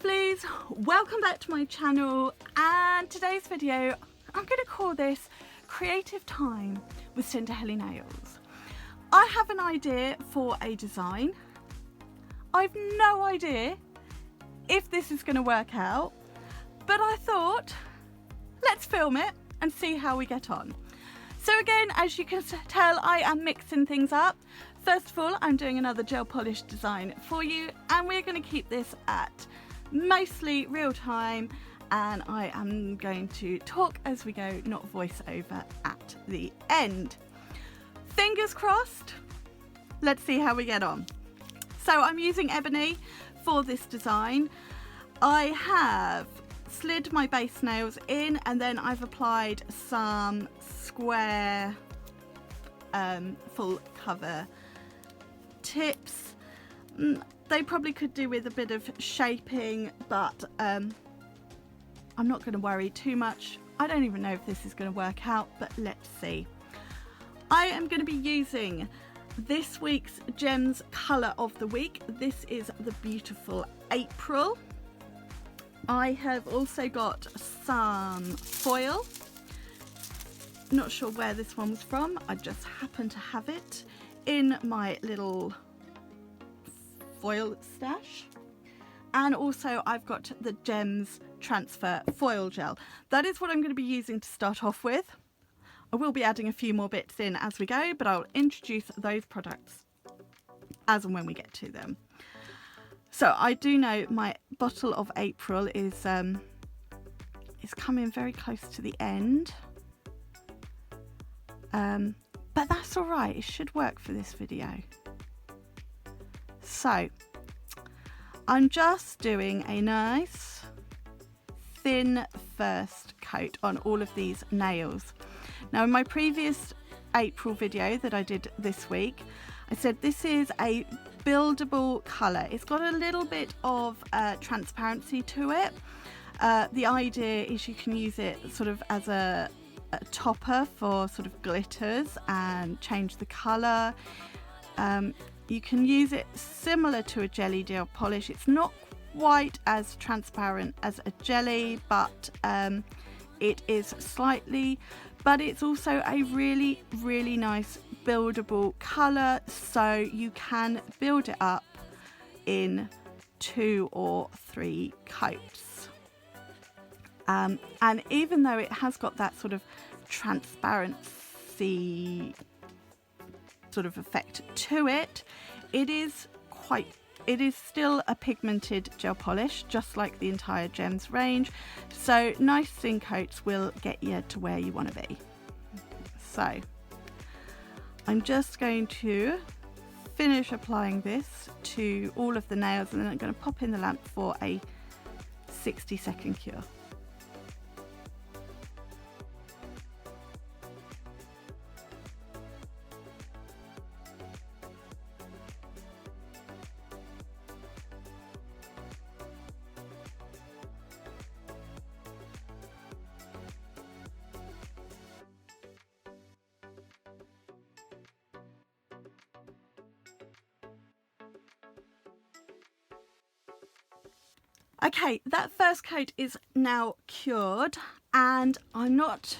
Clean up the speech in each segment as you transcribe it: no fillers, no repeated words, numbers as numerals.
lovelies, welcome back to my channel, and today's video I'm going to call this Creative Time with Cinder Helen Nails. I have an idea for a design. I've no idea if this is going to work out, but I thought let's film it and see how we get on. So again, as you can tell, I am mixing things up. First of all, I'm doing another gel polish design for you, and we're going to keep this at mostly real time, and I am going to talk as we go, not voice over at the end. Fingers crossed. Let's see how we get on. So I'm using ebony for this design. I have slid my base nails in, and then I've applied some square full cover tips. They probably could do with a bit of shaping, but I'm not going to worry too much. I don't even know if this is going to work out, but let's see. I am going to be using this week's Gems colour of the week. This is the beautiful April. I have also got some foil. Not sure where this one was from. I just happen to have it in my little foil stash. And also I've got the Gems Transfer Foil Gel. That is what I'm going to be using to start off with. I will be adding a few more bits in as we go, but I'll introduce those products as and when we get to them. So I do know my bottle of April is coming very close to the end. But that's all right, it should work for this video. So I'm just doing a nice thin first coat on all of these nails. Now in my previous April video that I did this week, I said this is a buildable colour. It's got a little bit of transparency to it. The idea is you can use it sort of as a topper for sort of glitters and change the colour. You can use it similar to a jelly gel polish. It's not quite as transparent as a jelly, but it is slightly, but it's also a really, really nice buildable colour, so you can build it up in 2 or 3 coats. And even though it has got that sort of transparency sort of effect to it, it is still a pigmented gel polish, just like the entire Gems range. So nice thin coats will get you to where you want to be. So I'm just going to finish applying this to all of the nails, and then I'm going to pop in the lamp for a 60-second cure. Okay, that first coat is now cured, and I'm not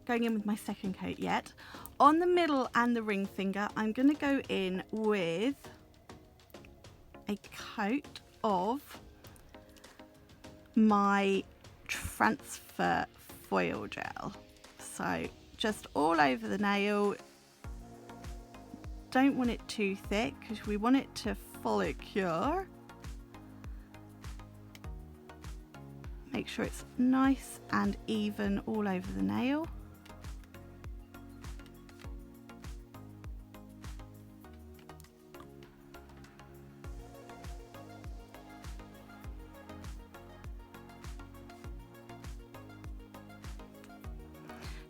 going in with my second coat yet. On the middle and the ring finger, I'm going to go in with a coat of my Transfer Foil Gel. So just all over the nail. Don't want it too thick because we want it to fully cure. Make sure it's nice and even all over the nail.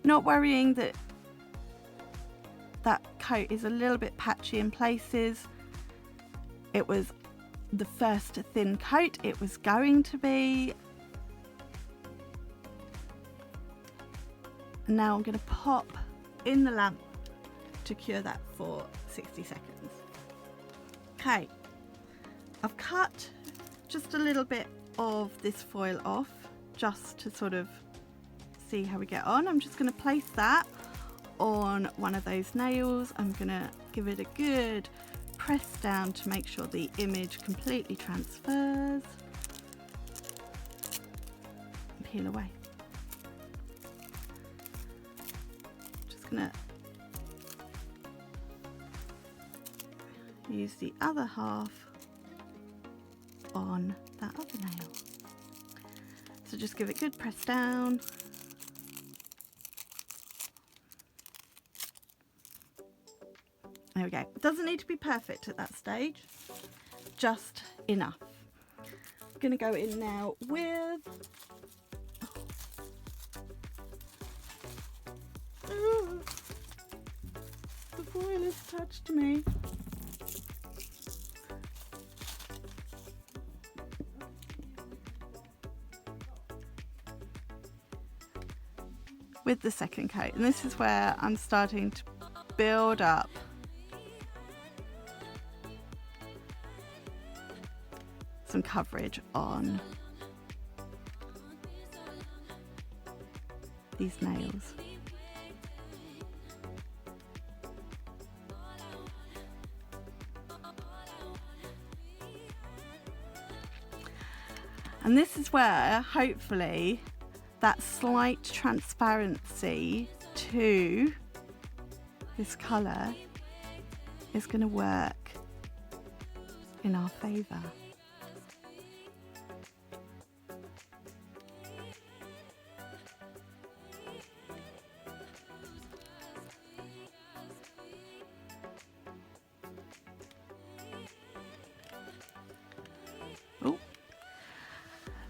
Not worrying that that coat is a little bit patchy in places. It was the first thin coat it was going to be. Now I'm going to pop in the lamp to cure that for 60 seconds. Okay, I've cut just a little bit of this foil off just to sort of see how we get on. I'm just going to place that on one of those nails. I'm going to give it a good press down to make sure the image completely transfers. Peel away. Just going to use the other half on that other nail. So just give it a good press down. There we go. It doesn't need to be perfect at that stage, just enough. I'm going to go in now with the foil is attached to me. With the second coat, and this is where I'm starting to build up some coverage on these nails. And this is where hopefully that slight transparency to this colour is going to work in our favour.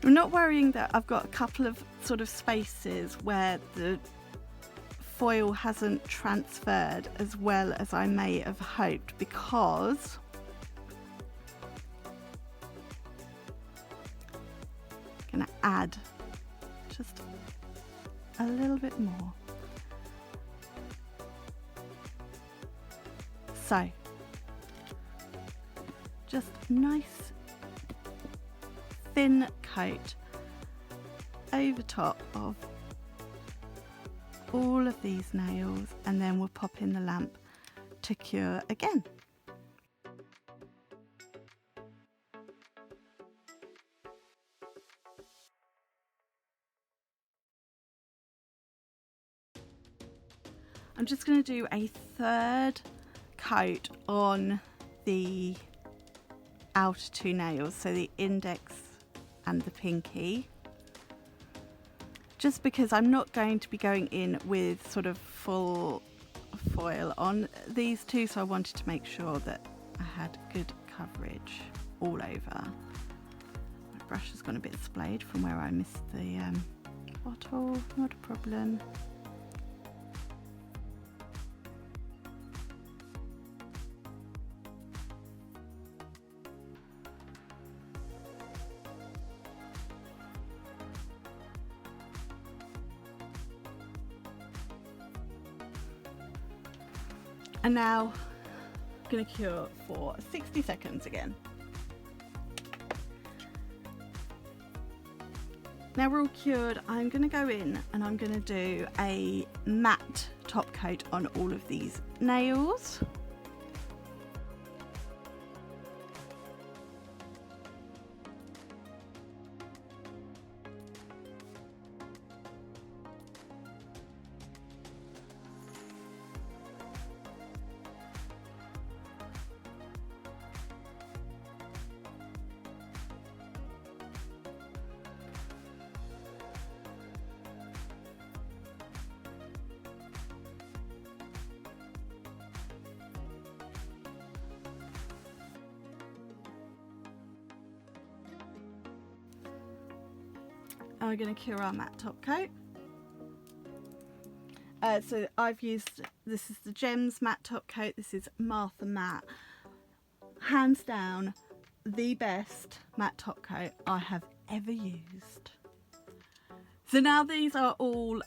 I'm not worrying that I've got a couple of sort of spaces where the foil hasn't transferred as well as I may have hoped, because I'm going to add just a little bit more. So just nice thin coat over top of all of these nails, and then we'll pop in the lamp to cure again. I'm just going to do a third coat on the outer two nails, so the index and the pinky, just because I'm not going to be going in with sort of full foil on these two, so I wanted to make sure that I had good coverage all over. My brush has gone a bit splayed from where I missed the bottle, not a problem. And now I'm going to cure for 60 seconds again. Now we're all cured, I'm going to go in and I'm going to do a matte top coat on all of these nails. And we're going to cure our matte top coat. So I've used, this is the Gems matte top coat. This is Martha Matte. Hands down, the best matte top coat I have ever used. So now these are all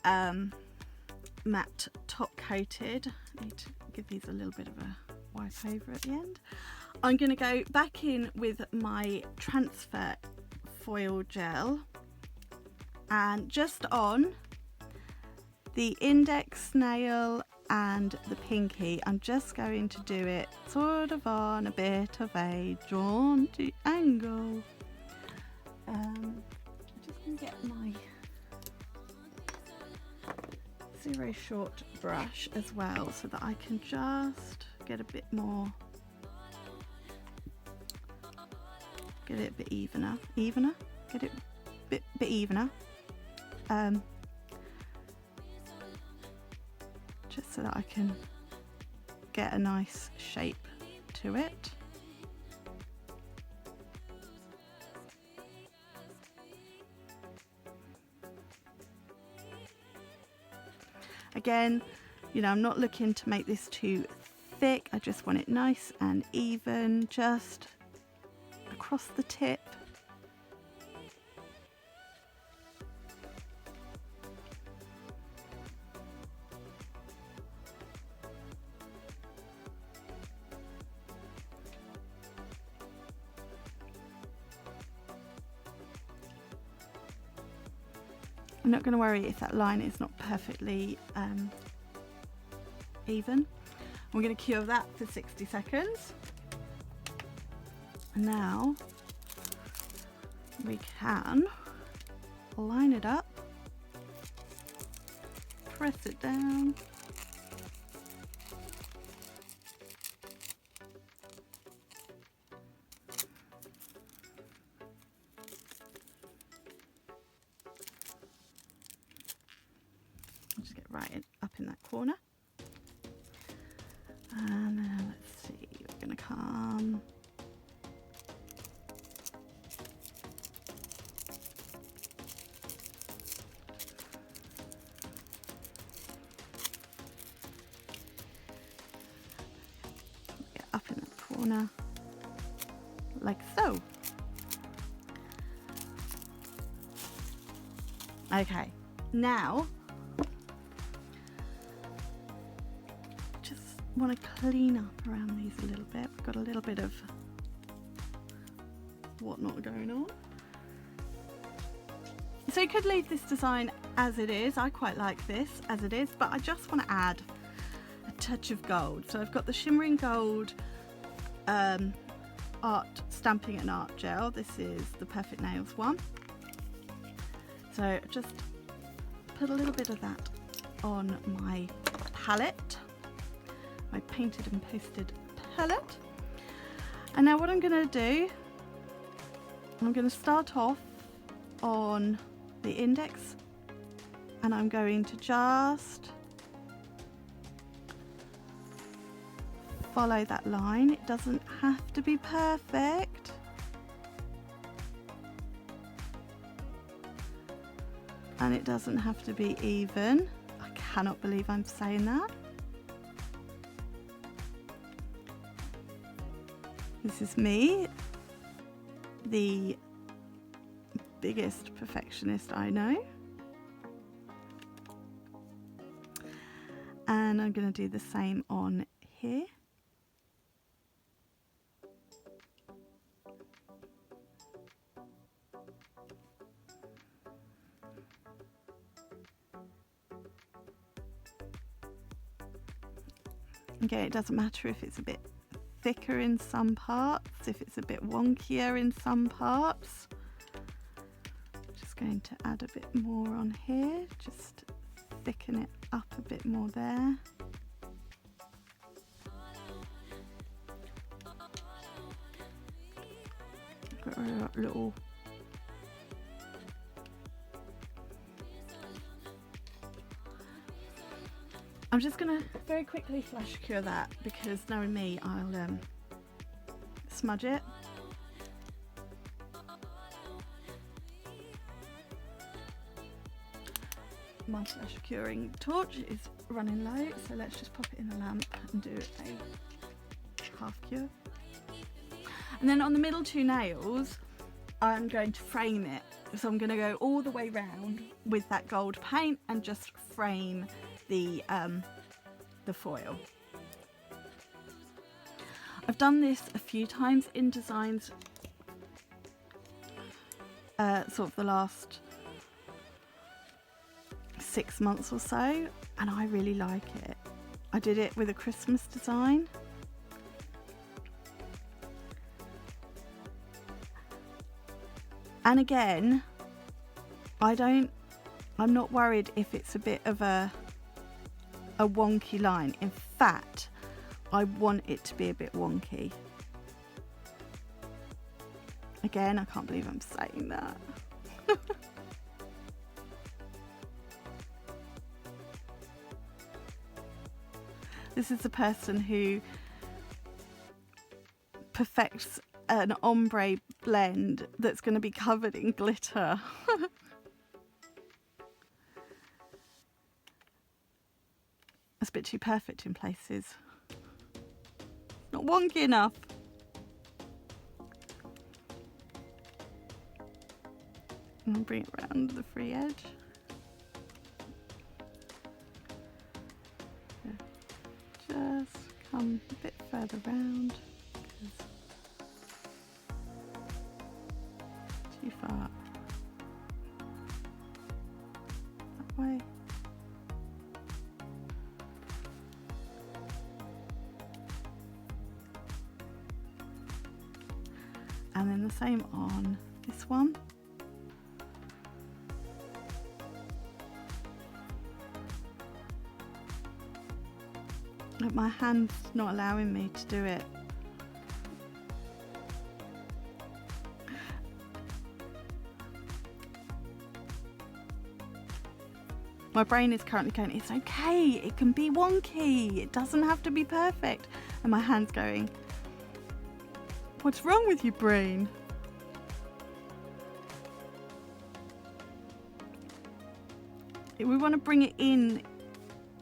matte top coated. I need to give these a little bit of a wipe over at the end. I'm going to go back in with my transfer foil gel, and just on the index nail and the pinky, I'm just going to do it sort of on a bit of a jaunty angle. I'm just going to get my zero short brush as well so that I can just get a bit more, get it a bit evener, get it a bit evener. Just so that I can get a nice shape to it. Again, you know, I'm not looking to make this too thick. I just want it nice and even, just across the tip. I'm not going to worry if that line is not perfectly even. We're going to cure that for 60 seconds. And now we can line it up, press it down, just get right up in that corner. And then let's see, we're going to come get up in that corner like so. Okay, now want to clean up around these a little bit. We've got a little bit of whatnot going on. So you could leave this design as it is. I quite like this as it is, but I just want to add a touch of gold. So I've got the shimmering gold art stamping and art gel. This is the Perfect Nails one. So just put a little bit of that on my palette, my painted and posted palette. And now what I'm going to do, I'm going to start off on the index and I'm going to just follow that line. It doesn't have to be perfect. And it doesn't have to be even. I cannot believe I'm saying that. This is me, the biggest perfectionist I know. And I'm going to do the same on here. Okay, it doesn't matter if it's a bit thicker in some parts, if it's a bit wonkier in some parts. Just going to add a bit more on here, just thicken it up a bit more there. Got a little I'm just going to very quickly flash cure that because knowing me, I'll smudge it. My flash curing torch is running low, so let's just pop it in the lamp and do a half cure. And then on the middle two nails, I'm going to frame it. So I'm going to go all the way round with that gold paint and just frame the foil. I've done this a few times in designs sort of the last 6 months or so, and I really like it. I did it with a Christmas design. And again, I'm not worried if it's a bit of a wonky line. In fact, I want it to be a bit wonky. Again, I can't believe I'm saying that. This is the person who perfects an ombre blend that's going to be covered in glitter. It's a bit too perfect in places. Not wonky enough. And bring it around the free edge. Just come a bit further round. Too far that way. And then the same on this one. But my hand's not allowing me to do it. My brain is currently going, it's okay, it can be wonky, it doesn't have to be perfect. And my hand's going, what's wrong with you, brain? We want to bring it in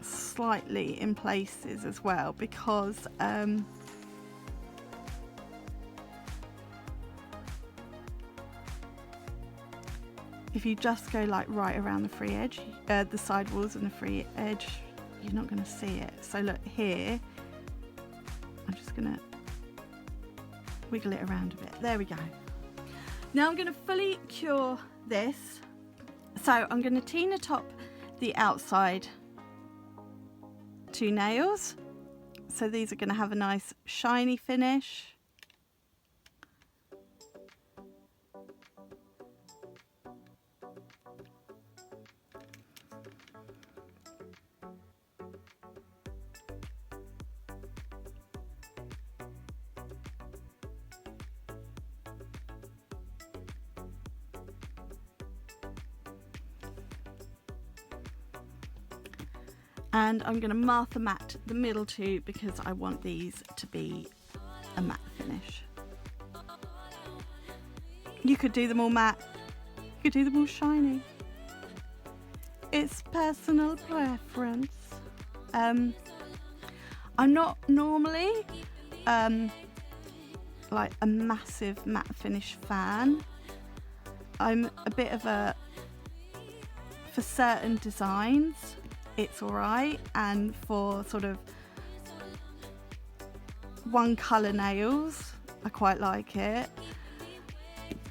slightly in places as well, because if you just go like right around the free edge, the side walls and the free edge, you're not going to see it. So look here, I'm just going to wiggle it around a bit. There we go. Now I'm going to fully cure this. So I'm going to Tina top the outside 2 nails. So these are going to have a nice shiny finish. And I'm going to Martha matte the middle 2 because I want these to be a matte finish. You could do them all matte, you could do them all shiny. It's personal preference. I'm not normally like a massive matte finish fan. I'm a bit of a, for certain designs it's alright, and for sort of one colour nails I quite like it,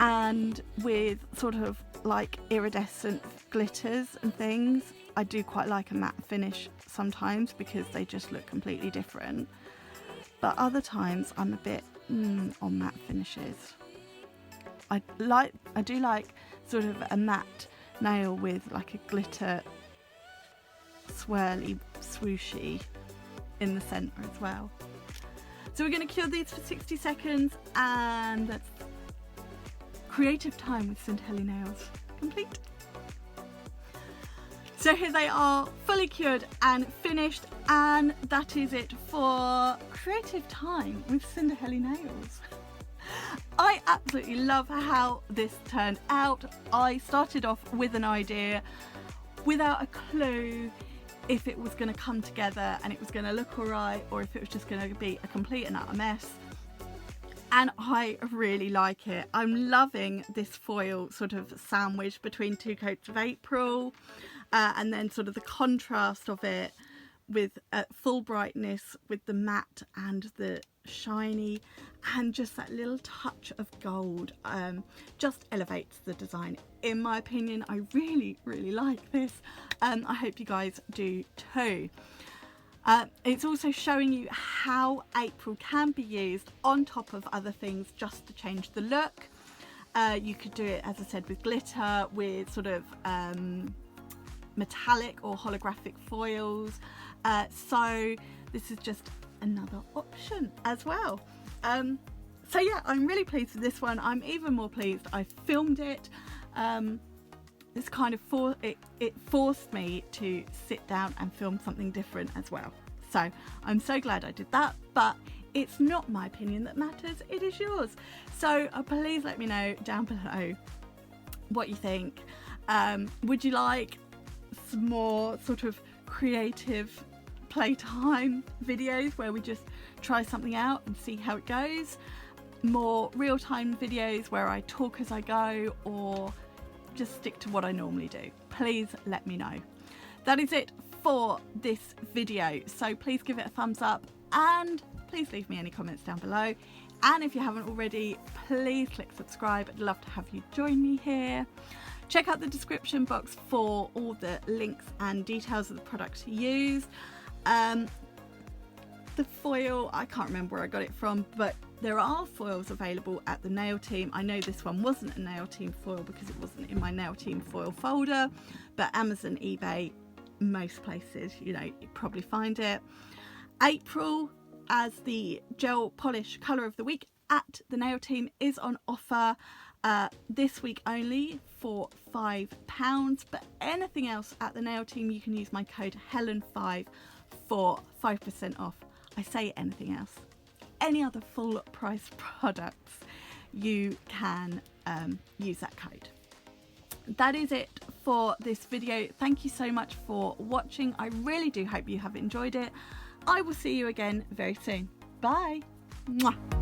and with sort of like iridescent glitters and things I do quite like a matte finish sometimes because they just look completely different, but other times I'm a bit on matte finishes. I do like sort of a matte nail with like a glitter swirly swooshy in the centre as well. So we're going to cure these for 60 seconds and that's creative time with St. Helen nails complete. So here they are, fully cured and finished, and that is it for creative time with St. Helen nails. I absolutely love how this turned out. I started off with an idea without a clue if it was going to come together and it was going to look alright, or if it was just going to be a complete and utter mess. And I really like it. I'm loving this foil sort of sandwich between 2 coats of April, and then sort of the contrast of it with full brightness, with the matte and the shiny, and just that little touch of gold just elevates the design. In my opinion, I really like this. I hope you guys do too. It's also showing you how April can be used on top of other things just to change the look. You could do it, as I said, with glitter, with sort of metallic or holographic foils. So this is just another option as well. So yeah, I'm really pleased with this one. I'm even more pleased I filmed it. This kind of it forced me to sit down and film something different as well. So I'm so glad I did that, but it's not my opinion that matters, it is yours. So please let me know down below what you think. Would you like some more sort of creative playtime videos where we just try something out and see how it goes? More real-time videos where I talk as I go, or just stick to what I normally do? Please let me know. That is it for this video, so please give it a thumbs up and please leave me any comments down below, and if you haven't already, please click subscribe. I'd love to have you join me here. Check out the description box for all the links and details of the products used. The foil, I can't remember where I got it from, but there are foils available at the Nail Team. I know this one wasn't a Nail Team foil because it wasn't in my Nail Team foil folder, but Amazon, eBay, most places, you know, you probably find it. April as the gel polish colour of the week at the Nail Team is on offer this week only for £5, but anything else at the Nail Team you can use my code Helen5 for 5% off. I say anything else, any other full price products, you can use that code. That is it for this video. Thank you so much for watching. I really do hope you have enjoyed it. I will see you again very soon. Bye. Mwah.